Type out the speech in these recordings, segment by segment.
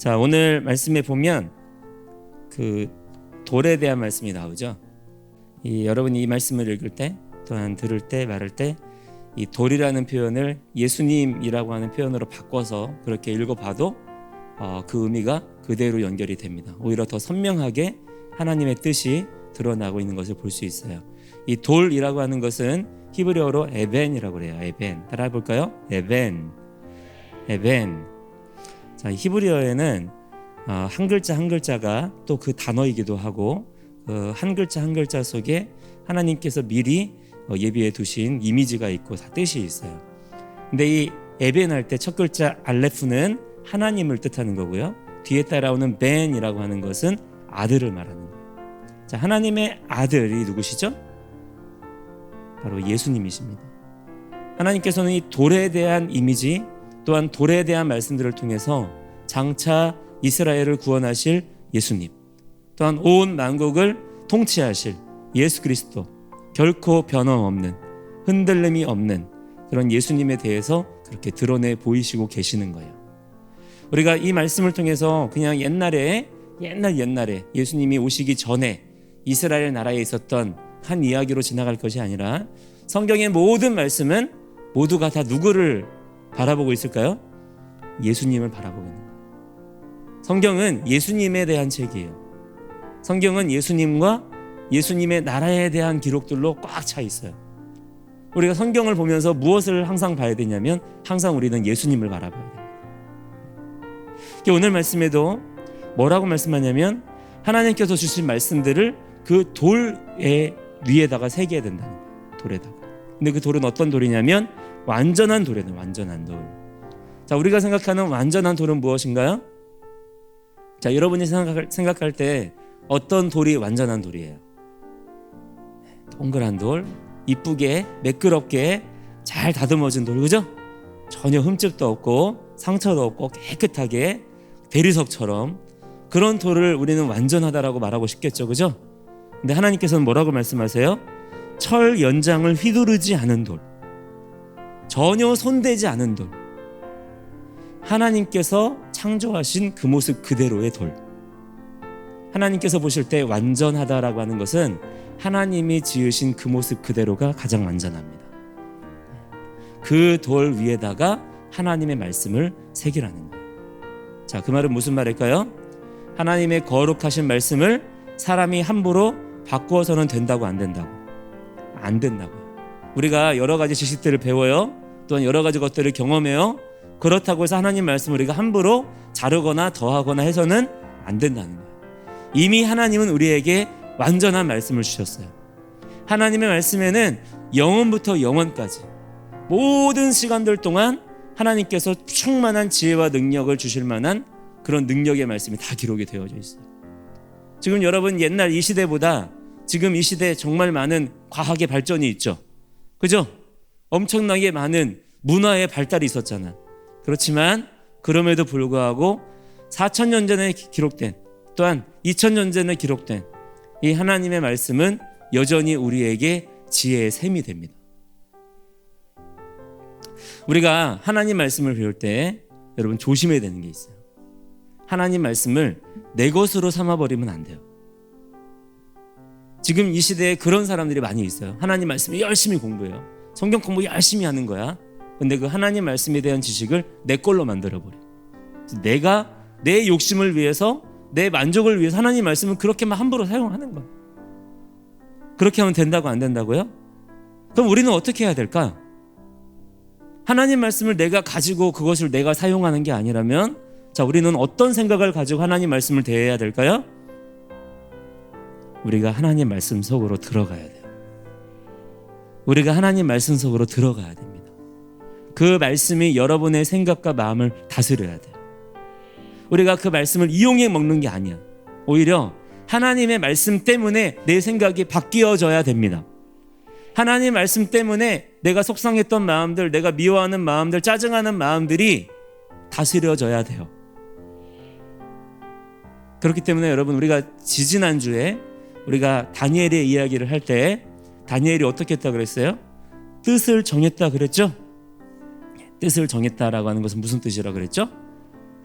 자, 오늘 말씀에 보면 그 돌에 대한 말씀이 나오죠. 여러분이 이 말씀을 읽을 때 또한 들을 때 말할 때 이 돌이라는 표현을 예수님이라고 하는 표현으로 바꿔서 그렇게 읽어봐도 그 의미가 그대로 연결이 됩니다. 오히려 더 선명하게 하나님의 뜻이 드러나고 있는 것을 볼 수 있어요. 이 돌이라고 하는 것은 히브리어로 에벤이라고 그래요. 에벤. 따라해 볼까요? 에벤. 자, 히브리어에는 한 글자 한 글자가 또 그 단어이기도 하고 한 글자 한 글자 속에 하나님께서 미리 예비해 두신 이미지가 있고 다 뜻이 있어요. 근데 이 에벤 할 때 첫 글자 알레프는 하나님을 뜻하는 거고요. 뒤에 따라오는 벤이라고 하는 것은 아들을 말하는 거예요. 자, 하나님의 아들이 누구시죠? 바로 예수님이십니다. 하나님께서는 이 돌에 대한 이미지 또한 돌에 대한 말씀들을 통해서 장차 이스라엘을 구원하실 예수님, 또한 온 만국을 통치하실 예수 그리스도, 결코 변함없는 흔들림이 없는 그런 예수님에 대해서 그렇게 드러내 보이시고 계시는 거예요. 우리가 이 말씀을 통해서 그냥 옛날에 예수님이 오시기 전에 이스라엘 나라에 있었던 한 이야기로 지나갈 것이 아니라 성경의 모든 말씀은 모두가 다 누구를 바라보고 있을까요? 예수님을 바라보고 있는 거예요. 성경은 예수님에 대한 책이에요. 성경은 예수님과 예수님의 나라에 대한 기록들로 꽉 차 있어요. 우리가 성경을 보면서 무엇을 항상 봐야 되냐면 항상 우리는 예수님을 바라봐야 돼요. 오늘 말씀에도 뭐라고 말씀하냐면 하나님께서 주신 말씀들을 그 돌 위에다가 새겨야 된다는 거예요. 돌에다가. 근데 그 돌은 어떤 돌이냐면 완전한 돌이에요. 완전한 돌. 자, 우리가 생각하는 완전한 돌은 무엇인가요? 자, 여러분이 생각할 때 어떤 돌이 완전한 돌이에요? 동그란 돌, 이쁘게 매끄럽게 잘 다듬어진 돌, 그죠? 전혀 흠집도 없고 상처도 없고 깨끗하게 대리석처럼 그런 돌을 우리는 완전하다라고 말하고 싶겠죠, 그죠? 근데 하나님께서는 뭐라고 말씀하세요? 철 연장을 휘두르지 않은 돌, 전혀 손대지 않은 돌, 하나님께서 창조하신 그 모습 그대로의 돌. 하나님께서 보실 때 완전하다라고 하는 것은 하나님이 지으신 그 모습 그대로가 가장 완전합니다. 그 돌 위에다가 하나님의 말씀을 새기라는 거예요. 자, 그 말은 무슨 말일까요? 하나님의 거룩하신 말씀을 사람이 함부로 바꾸어서는 된다고 안 된다고? 안 된다고요. 우리가 여러 가지 지식들을 배워요. 또한 여러 가지 것들을 경험해요. 그렇다고 해서 하나님 말씀을 우리가 함부로 자르거나 더하거나 해서는 안 된다는 거예요. 이미 하나님은 우리에게 완전한 말씀을 주셨어요. 하나님의 말씀에는 영원부터 영원까지 모든 시간들 동안 하나님께서 충만한 지혜와 능력을 주실 만한 그런 능력의 말씀이 다 기록이 되어져 있어요. 지금 여러분 옛날 이 시대보다 지금 이 시대에 정말 많은 과학의 발전이 있죠. 그죠? 엄청나게 많은 문화의 발달이 있었잖아. 그렇지만 그럼에도 불구하고 4,000년 전에 기록된 또한 2,000년 전에 기록된 이 하나님의 말씀은 여전히 우리에게 지혜의 샘이 됩니다. 우리가 하나님 말씀을 배울 때 여러분 조심해야 되는 게 있어요. 하나님 말씀을 내 것으로 삼아버리면 안 돼요. 지금 이 시대에 그런 사람들이 많이 있어요. 하나님 말씀을 열심히 공부해요. 성경 공부 열심히 하는 거야. 근데 그 하나님 말씀에 대한 지식을 내 걸로 만들어버려. 내가 내 욕심을 위해서 내 만족을 위해서 하나님 말씀을 그렇게만 함부로 사용하는 거야. 그렇게 하면 된다고 안 된다고요? 그럼 우리는 어떻게 해야 될까? 하나님 말씀을 내가 가지고 그것을 내가 사용하는 게 아니라면 자, 우리는 어떤 생각을 가지고 하나님 말씀을 대해야 될까요? 우리가 하나님 말씀 속으로 들어가야 돼요. 우리가 하나님 말씀 속으로 들어가야 됩니다. 그 말씀이 여러분의 생각과 마음을 다스려야 돼요. 우리가 그 말씀을 이용해 먹는 게 아니야. 오히려 하나님의 말씀 때문에 내 생각이 바뀌어져야 됩니다. 하나님 말씀 때문에 내가 속상했던 마음들, 내가 미워하는 마음들, 짜증하는 마음들이 다스려져야 돼요. 그렇기 때문에 여러분 우리가 지지난주에 우리가 다니엘의 이야기를 할 때 다니엘이 어떻게 했다 그랬어요? 뜻을 정했다 그랬죠? 뜻을 정했다라고 하는 것은 무슨 뜻이라고 그랬죠?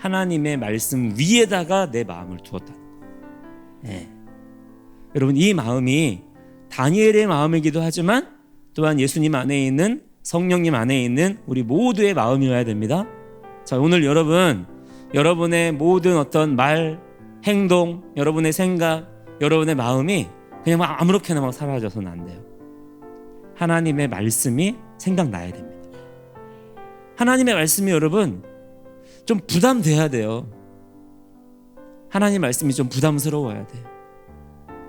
하나님의 말씀 위에다가 내 마음을 두었다. 네. 여러분, 이 마음이 다니엘의 마음이기도 하지만 또한 예수님 안에 있는, 성령님 안에 있는 우리 모두의 마음이어야 됩니다. 자, 오늘 여러분의 모든 어떤 말, 행동, 여러분의 생각, 여러분의 마음이 그냥 막 아무렇게나 막 사라져서는 안 돼요. 하나님의 말씀이 생각나야 됩니다. 하나님의 말씀이 여러분 좀 부담돼야 돼요. 하나님 말씀이 좀 부담스러워야 돼.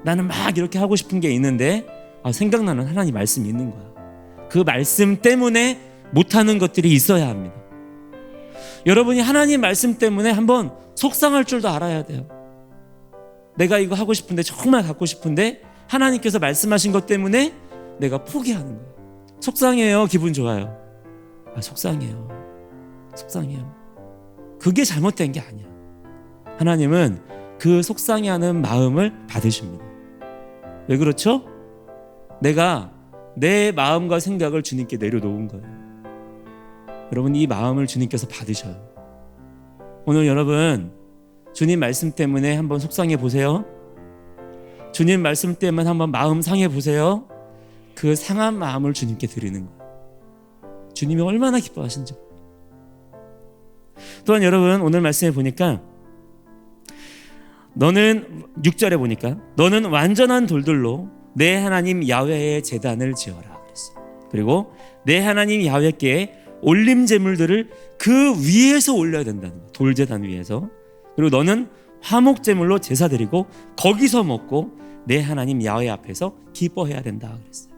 나는 막 이렇게 하고 싶은 게 있는데 생각나는 하나님 말씀이 있는 거야. 그 말씀 때문에 못하는 것들이 있어야 합니다. 여러분이 하나님 말씀 때문에 한번 속상할 줄도 알아야 돼요. 내가 이거 하고 싶은데, 정말 갖고 싶은데 하나님께서 말씀하신 것 때문에 내가 포기하는 거예요. 속상해요? 기분 좋아요? 속상해요. 그게 잘못된 게 아니야. 하나님은 그 속상해하는 마음을 받으십니다. 왜 그렇죠? 내가 내 마음과 생각을 주님께 내려놓은 거예요. 여러분, 이 마음을 주님께서 받으셔요. 오늘 여러분, 주님 말씀 때문에 한번 속상해 보세요. 주님 말씀 때문에 한번 마음 상해 보세요. 그 상한 마음을 주님께 드리는 거예요. 주님이 얼마나 기뻐하신지. 또한 여러분, 오늘 말씀에 보니까 너는 6절에 보니까 너는 완전한 돌들로 내 하나님 야훼의 제단을 지어라 그랬어요. 그리고 내 하나님 야훼께 올림 제물들을 그 위에서 올려야 된다는 거예요. 돌제단 위에서. 그리고 너는 화목 제물로 제사 드리고 거기서 먹고 내 하나님 야훼 앞에서 기뻐해야 된다 그랬어요.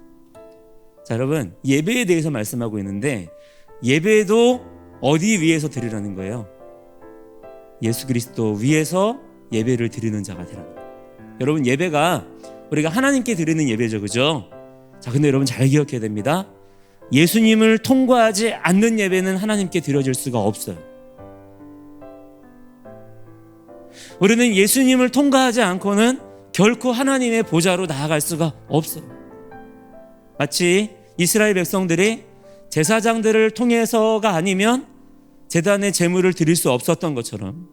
자, 여러분, 예배에 대해서 말씀하고 있는데 예배도 어디 위에서 드리라는 거예요? 예수 그리스도 위에서 예배를 드리는 자가 되라는 거예요. 여러분, 예배가 우리가 하나님께 드리는 예배죠, 그죠? 자, 근데 여러분 잘 기억해야 됩니다. 예수님을 통과하지 않는 예배는 하나님께 드려질 수가 없어요. 우리는 예수님을 통과하지 않고는 결코 하나님의 보좌로 나아갈 수가 없어요. 마치 이스라엘 백성들이 제사장들을 통해서가 아니면 제단의 제물을 드릴 수 없었던 것처럼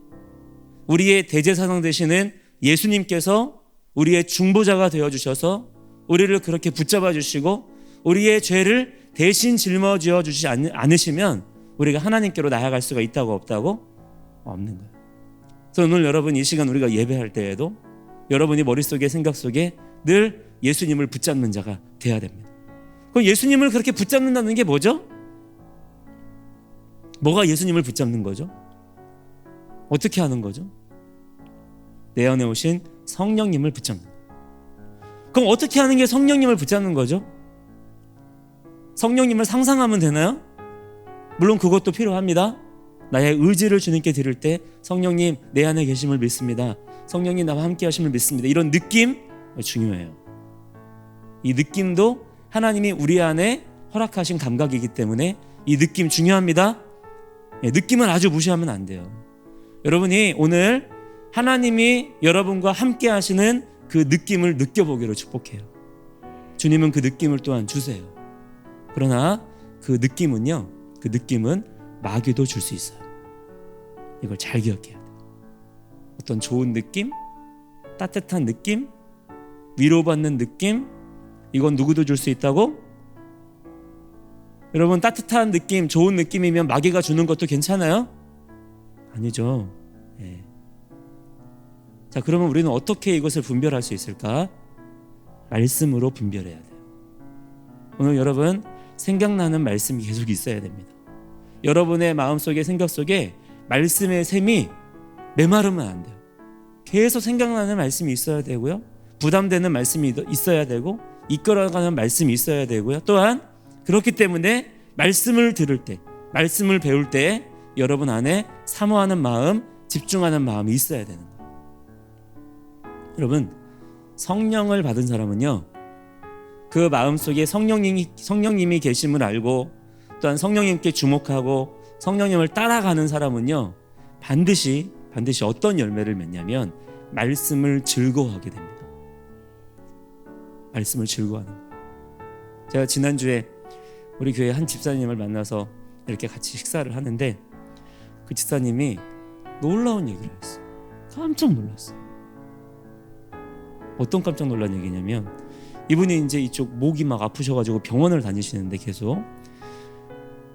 우리의 대제사장 되시는 예수님께서 우리의 중보자가 되어주셔서 우리를 그렇게 붙잡아 주시고 우리의 죄를 대신 짊어지어 주시지 않으시면 우리가 하나님께로 나아갈 수가 있다고 없다고? 없는 거예요. 그래서 오늘 여러분, 이 시간 우리가 예배할 때에도 여러분이 머릿속에, 생각 속에 늘 예수님을 붙잡는 자가 돼야 됩니다. 그럼 예수님을 그렇게 붙잡는다는 게 뭐죠? 뭐가 예수님을 붙잡는 거죠? 어떻게 하는 거죠? 내 안에 오신 성령님을 붙잡는 거예요. 그럼 어떻게 하는 게 성령님을 붙잡는 거죠? 성령님을 상상하면 되나요? 물론 그것도 필요합니다. 나의 의지를 주님께 드릴 때 성령님 내 안에 계심을 믿습니다. 성령님 나와 함께 하심을 믿습니다. 이런 느낌 중요해요. 이 느낌도 하나님이 우리 안에 허락하신 감각이기 때문에 이 느낌 중요합니다. 느낌은 아주 무시하면 안 돼요. 여러분이 오늘 하나님이 여러분과 함께 하시는 그 느낌을 느껴보기로 축복해요. 주님은 그 느낌을 또한 주세요. 그러나 그 느낌은 마귀도 줄 수 있어요. 이걸 잘 기억해야 돼요. 어떤 좋은 느낌, 따뜻한 느낌, 위로받는 느낌, 이건 누구도 줄 수 있다고? 여러분, 따뜻한 느낌, 좋은 느낌이면 마귀가 주는 것도 괜찮아요? 아니죠. 네. 자, 그러면 우리는 어떻게 이것을 분별할 수 있을까? 말씀으로 분별해야 돼요. 오늘 여러분, 생각나는 말씀이 계속 있어야 됩니다. 여러분의 마음속에, 생각 속에 말씀의 샘이 메마르면 안 돼요. 계속 생각나는 말씀이 있어야 되고요. 부담되는 말씀이 있어야 되고 이끌어가는 말씀이 있어야 되고요. 또한 그렇기 때문에 말씀을 들을 때, 말씀을 배울 때 여러분 안에 사모하는 마음, 집중하는 마음이 있어야 되는 거예요. 여러분, 성령을 받은 사람은요, 그 마음속에 성령님이 계심을 알고 또한 성령님께 주목하고 성령님을 따라가는 사람은요, 반드시 어떤 열매를 맺냐면 말씀을 즐거워하게 됩니다. 말씀을 즐거워하는 거예요. 제가 지난주에 우리 교회 한 집사님을 만나서 이렇게 같이 식사를 하는데 그 집사님이 놀라운 얘기를 했어요. 깜짝 놀랐어요. 어떤 깜짝 놀란 얘기냐면 이분이 이제 이쪽 목이 막 아프셔가지고 병원을 다니시는데 계속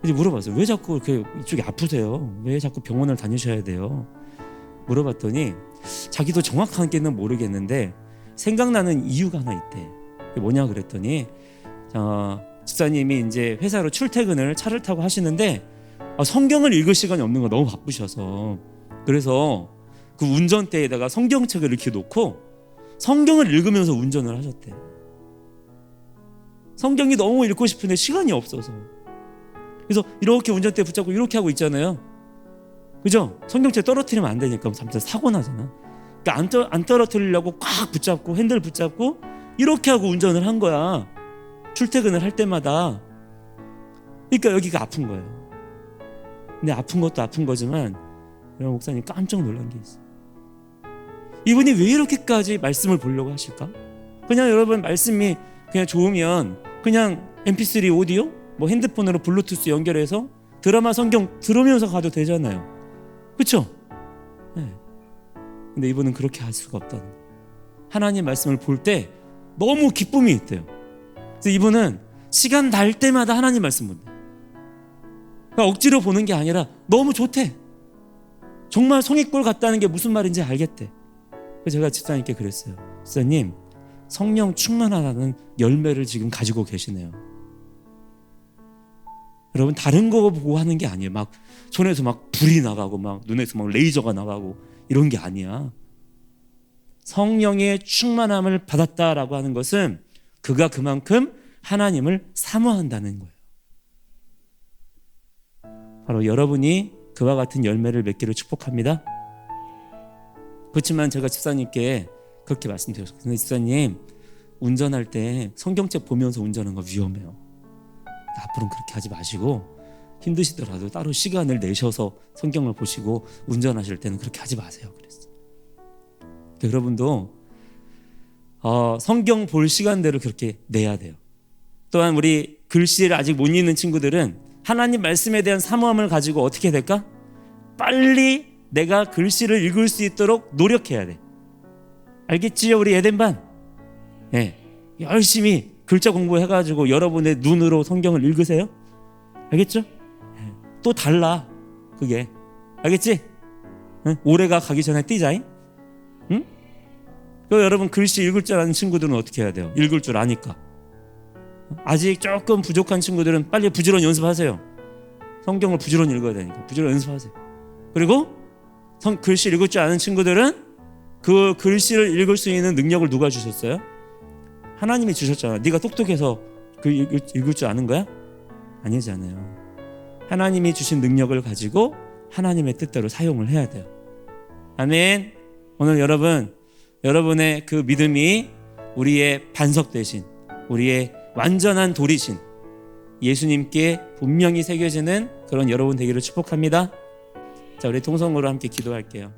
이제 물어봤어요. 왜 자꾸 이렇게 이쪽이 아프세요? 왜 자꾸 병원을 다니셔야 돼요? 물어봤더니 자기도 정확하게는 모르겠는데 생각나는 이유가 하나 있대. 그게 뭐냐 그랬더니 집사님이 이제 회사로 출퇴근을 차를 타고 하시는데 성경을 읽을 시간이 없는 거 너무 바쁘셔서 그래서 그 운전대에다가 성경책을 이렇게 놓고 성경을 읽으면서 운전을 하셨대. 성경이 너무 읽고 싶은데 시간이 없어서. 그래서 이렇게 운전대 붙잡고 이렇게 하고 있잖아요. 그죠? 성경책 떨어뜨리면 안 되니까 잠깐 사고 나잖아. 그러니까 안 떨어뜨리려고 꽉 붙잡고 핸들 붙잡고 이렇게 하고 운전을 한 거야. 출퇴근을 할 때마다. 그러니까 여기가 아픈 거예요. 근데 아픈 것도 아픈 거지만 여러분 목사님 깜짝 놀란 게 있어요. 이분이 왜 이렇게까지 말씀을 보려고 하실까? 그냥 여러분 말씀이 그냥 좋으면 그냥 mp3 오디오 뭐 핸드폰으로 블루투스 연결해서 드라마 성경 들으면서 가도 되잖아요. 그렇죠? 네. 근데 이분은 그렇게 할 수가 없다는 거예요. 하나님 말씀을 볼 때 너무 기쁨이 있대요. 그래서 이분은 시간 날 때마다 하나님 말씀 본대. 그러니까 억지로 보는 게 아니라 너무 좋대. 정말 성의꼴 같다는 게 무슨 말인지 알겠대. 그래서 제가 집사님께 그랬어요. 집사님, 성령 충만하다는 열매를 지금 가지고 계시네요. 여러분 다른 거 보고 하는 게 아니에요. 막 손에서 막 불이 나가고 막 눈에서 막 레이저가 나가고 이런 게 아니야. 성령의 충만함을 받았다라고 하는 것은 그가 그만큼 하나님을 사모한다는 거예요. 바로 여러분이 그와 같은 열매를 맺기를 축복합니다. 그렇지만 제가 집사님께 그렇게 말씀드렸어요. 근데 집사님, 운전할 때 성경책 보면서 운전하는 거 위험해요. 앞으로는 그렇게 하지 마시고 힘드시더라도 따로 시간을 내셔서 성경을 보시고 운전하실 때는 그렇게 하지 마세요. 그랬어요. 여러분도 성경 볼 시간대로 그렇게 내야 돼요. 또한 우리 글씨를 아직 못 읽는 친구들은 하나님 말씀에 대한 사모함을 가지고 어떻게 될까? 빨리 내가 글씨를 읽을 수 있도록 노력해야 돼. 알겠지요? 우리 에덴반. 네. 열심히 글자 공부해가지고 여러분의 눈으로 성경을 읽으세요. 알겠죠? 네. 또 달라 그게. 알겠지? 응? 올해가 가기 전에 뛰자잉. 응? 그 여러분 글씨 읽을 줄 아는 친구들은 어떻게 해야 돼요? 읽을 줄 아니까. 아직 조금 부족한 친구들은 빨리 부지런히 연습하세요. 성경을 부지런히 읽어야 되니까 부지런히 연습하세요. 그리고 글씨 읽을 줄 아는 친구들은 그 글씨를 읽을 수 있는 능력을 누가 주셨어요? 하나님이 주셨잖아. 네가 똑똑해서 그 읽을 줄 아는 거야? 아니잖아요. 하나님이 주신 능력을 가지고 하나님의 뜻대로 사용을 해야 돼요. 아멘. 오늘 여러분의 그 믿음이 우리의 반석 대신 우리의 완전한 돌이신 예수님께 분명히 새겨지는 그런 여러분 되기를 축복합니다. 자, 우리 통성으로 함께 기도할게요.